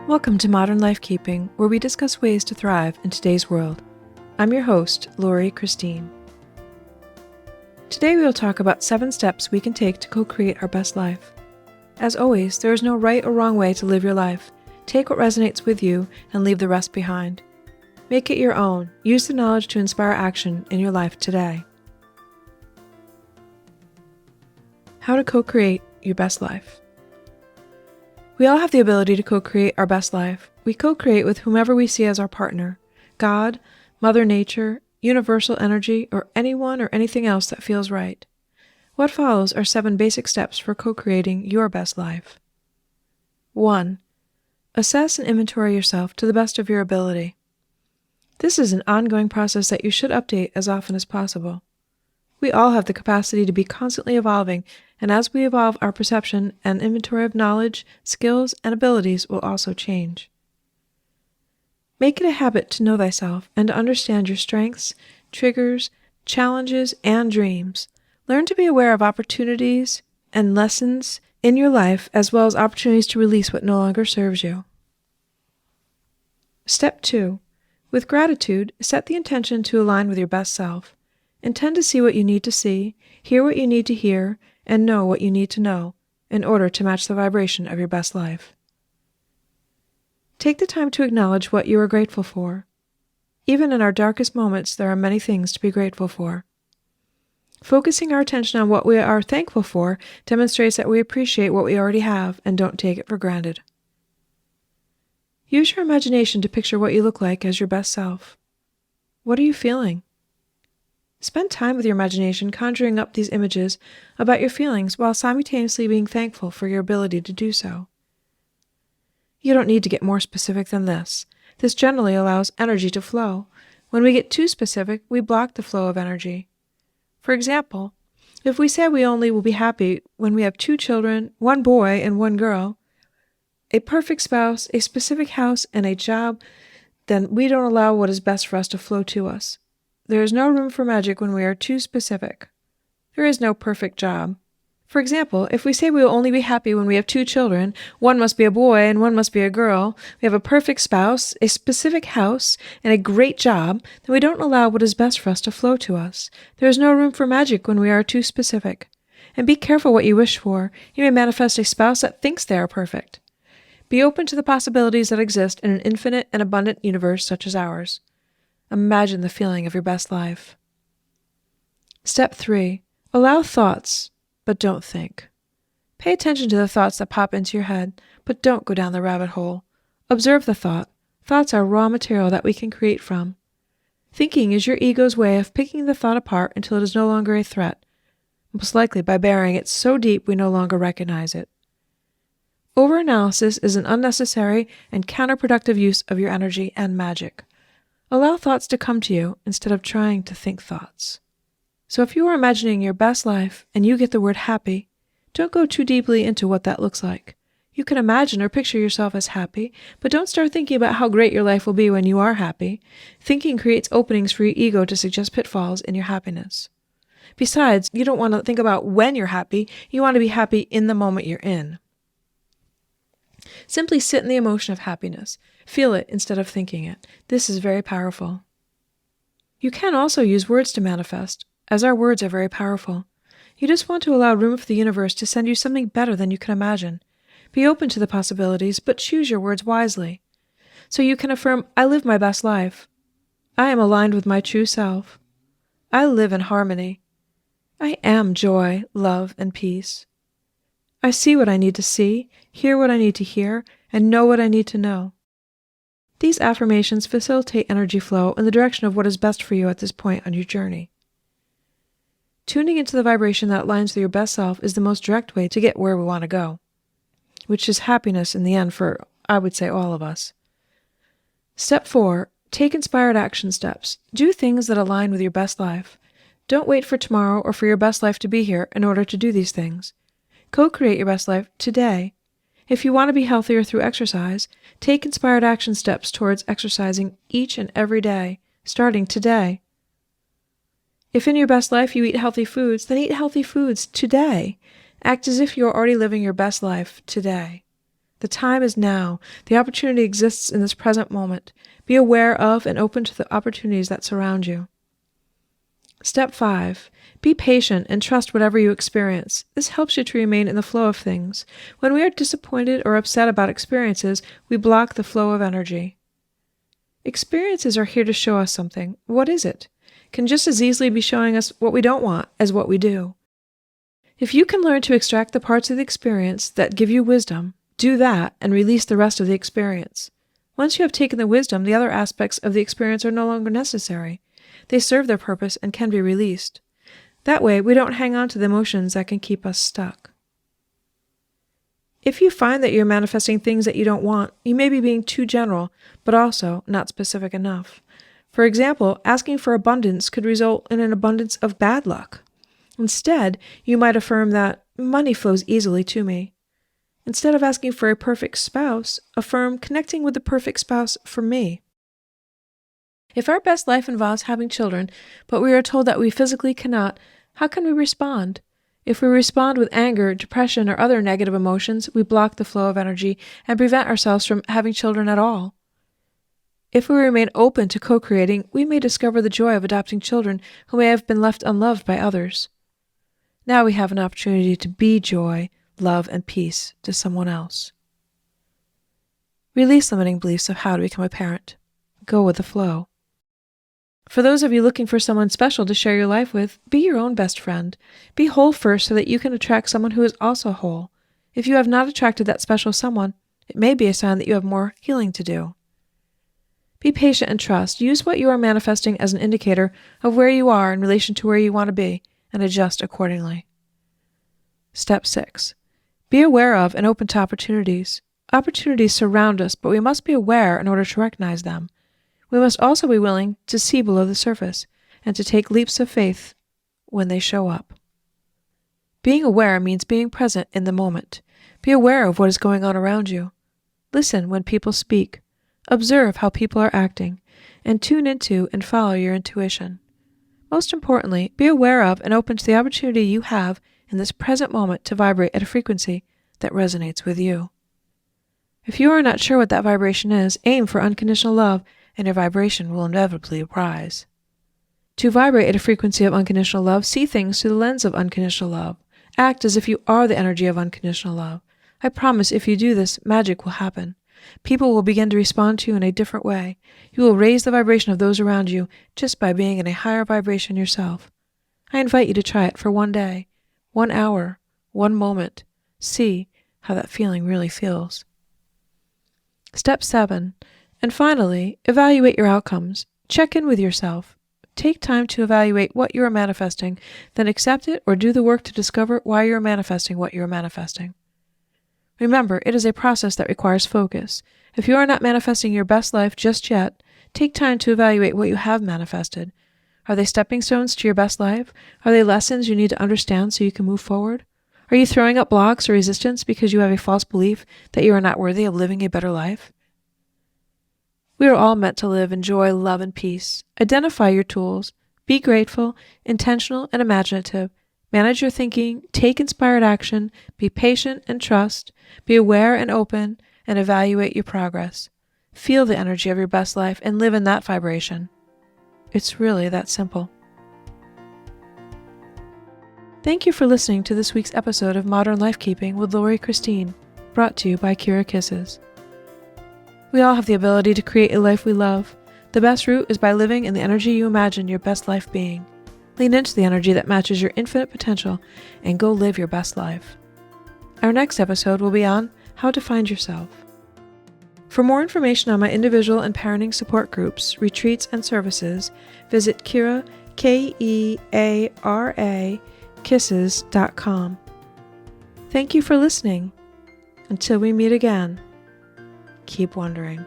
Welcome to Modern Lifekeeping, where we discuss ways to thrive in today's world. I'm your host, Lori Cristine. Today we will talk about 7 steps we can take to co-create our best life. As always, there is no right or wrong way to live your life. Take what resonates with you and leave the rest behind. Make it your own. Use the knowledge to inspire action in your life today. How to co-create your best life. We all have the ability to co-create our best life. We co-create with whomever we see as our partner, God, Mother Nature, universal energy, or anyone or anything else that feels right. What follows are 7 basic steps for co-creating your best life. 1. Assess and inventory yourself to the best of your ability. This is an ongoing process that you should update as often as possible. We all have the capacity to be constantly evolving, and as we evolve, our perception and inventory of knowledge, skills, and abilities will also change. Make it a habit to know thyself and to understand your strengths, triggers, challenges, and dreams. Learn to be aware of opportunities and lessons in your life, as well as opportunities to release what no longer serves you. Step 2. With gratitude, set the intention to align with your best self. Intend to see what you need to see, hear what you need to hear, and know what you need to know in order to match the vibration of your best life. Take the time to acknowledge what you are grateful for. Even in our darkest moments, there are many things to be grateful for. Focusing our attention on what we are thankful for demonstrates that we appreciate what we already have and don't take it for granted. Use your imagination to picture what you look like as your best self. What are you feeling? Spend time with your imagination conjuring up these images about your feelings while simultaneously being thankful for your ability to do so. You don't need to get more specific than this. This generally allows energy to flow. When we get too specific, we block the flow of energy. For example, if we say we only will be happy when we have 2 children, 1 boy and 1 girl, a perfect spouse, a specific house, and a job, then we don't allow what is best for us to flow to us. There is no room for magic when we are too specific. There is no perfect job. For example, if we say we will only be happy when we have 2 children, 1 must be a boy and 1 must be a girl, we have a perfect spouse, a specific house, and a great job, then we don't allow what is best for us to flow to us. There is no room for magic when we are too specific. And be careful what you wish for. You may manifest a spouse that thinks they are perfect. Be open to the possibilities that exist in an infinite and abundant universe such as ours. Imagine the feeling of your best life. Step 3. Allow thoughts, but don't think. Pay attention to the thoughts that pop into your head, but don't go down the rabbit hole. Observe the thought. Thoughts are raw material that we can create from. Thinking is your ego's way of picking the thought apart until it is no longer a threat, most likely by burying it so deep we no longer recognize it. Overanalysis is an unnecessary and counterproductive use of your energy and magic. Allow thoughts to come to you instead of trying to think thoughts. So if you are imagining your best life and you get the word happy, don't go too deeply into what that looks like. You can imagine or picture yourself as happy, but don't start thinking about how great your life will be when you are happy. Thinking creates openings for your ego to suggest pitfalls in your happiness. Besides, you don't want to think about when you're happy, you want to be happy in the moment you're in. Simply sit in the emotion of happiness. Feel it instead of thinking it. This is very powerful. You can also use words to manifest, as our words are very powerful. You just want to allow room for the universe to send you something better than you can imagine. Be open to the possibilities, but choose your words wisely. So you can affirm, I live my best life. I am aligned with my true self. I live in harmony. I am joy, love, and peace. I see what I need to see, hear what I need to hear, and know what I need to know. These affirmations facilitate energy flow in the direction of what is best for you at this point on your journey. Tuning into the vibration that aligns with your best self is the most direct way to get where we want to go, which is happiness in the end for, I would say, all of us. Step 4. Take inspired action steps. Do things that align with your best life. Don't wait for tomorrow or for your best life to be here in order to do these things. Co-create your best life today. If you want to be healthier through exercise, take inspired action steps towards exercising each and every day, starting today. If in your best life you eat healthy foods, then eat healthy foods today. Act as if you are already living your best life today. The time is now. The opportunity exists in this present moment. Be aware of and open to the opportunities that surround you. Step 5. Be patient and trust whatever you experience. This helps you to remain in the flow of things. When we are disappointed or upset about experiences, we block the flow of energy. Experiences are here to show us something. What is it? Can just as easily be showing us what we don't want as what we do. If you can learn to extract the parts of the experience that give you wisdom, do that and release the rest of the experience. Once you have taken the wisdom, the other aspects of the experience are no longer necessary. They serve their purpose and can be released. That way, we don't hang on to the emotions that can keep us stuck. If you find that you're manifesting things that you don't want, you may be being too general, but also not specific enough. For example, asking for abundance could result in an abundance of bad luck. Instead, you might affirm that money flows easily to me. Instead of asking for a perfect spouse, affirm connecting with the perfect spouse for me. If our best life involves having children, but we are told that we physically cannot, how can we respond? If we respond with anger, depression, or other negative emotions, we block the flow of energy and prevent ourselves from having children at all. If we remain open to co-creating, we may discover the joy of adopting children who may have been left unloved by others. Now we have an opportunity to be joy, love, and peace to someone else. Release limiting beliefs of how to become a parent. Go with the flow. For those of you looking for someone special to share your life with, be your own best friend. Be whole first so that you can attract someone who is also whole. If you have not attracted that special someone, it may be a sign that you have more healing to do. Be patient and trust. Use what you are manifesting as an indicator of where you are in relation to where you want to be, and adjust accordingly. Step 6. Be aware of and open to opportunities. Opportunities surround us, but we must be aware in order to recognize them. We must also be willing to see below the surface and to take leaps of faith when they show up. Being aware means being present in the moment. Be aware of what is going on around you. Listen when people speak. Observe how people are acting, and tune into and follow your intuition. Most importantly, be aware of and open to the opportunity you have in this present moment to vibrate at a frequency that resonates with you. If you are not sure what that vibration is, aim for unconditional love, and your vibration will inevitably rise. To vibrate at a frequency of unconditional love, see things through the lens of unconditional love. Act as if you are the energy of unconditional love. I promise if you do this, magic will happen. People will begin to respond to you in a different way. You will raise the vibration of those around you just by being in a higher vibration yourself. I invite you to try it for 1 day, 1 hour, 1 moment. See how that feeling really feels. Step 7. And finally, evaluate your outcomes. Check in with yourself. Take time to evaluate what you are manifesting, then accept it or do the work to discover why you are manifesting what you are manifesting. Remember, it is a process that requires focus. If you are not manifesting your best life just yet, take time to evaluate what you have manifested. Are they stepping stones to your best life? Are they lessons you need to understand so you can move forward? Are you throwing up blocks or resistance because you have a false belief that you are not worthy of living a better life? We are all meant to live in joy, love, and peace. Identify your tools. Be grateful, intentional, and imaginative. Manage your thinking, take inspired action, be patient and trust, be aware and open, and evaluate your progress. Feel the energy of your best life and live in that vibration. It's really that simple. Thank you for listening to this week's episode of Modern Lifekeeping with Lori Cristine, brought to you by Kira Kisses. We all have the ability to create a life we love. The best route is by living in the energy you imagine your best life being. Lean into the energy that matches your infinite potential and go live your best life. Our next episode will be on how to find yourself. For more information on my individual and parenting support groups, retreats, and services, visit Kira, Keara, kisses.com. Thank you for listening. Until we meet again, keep wondering.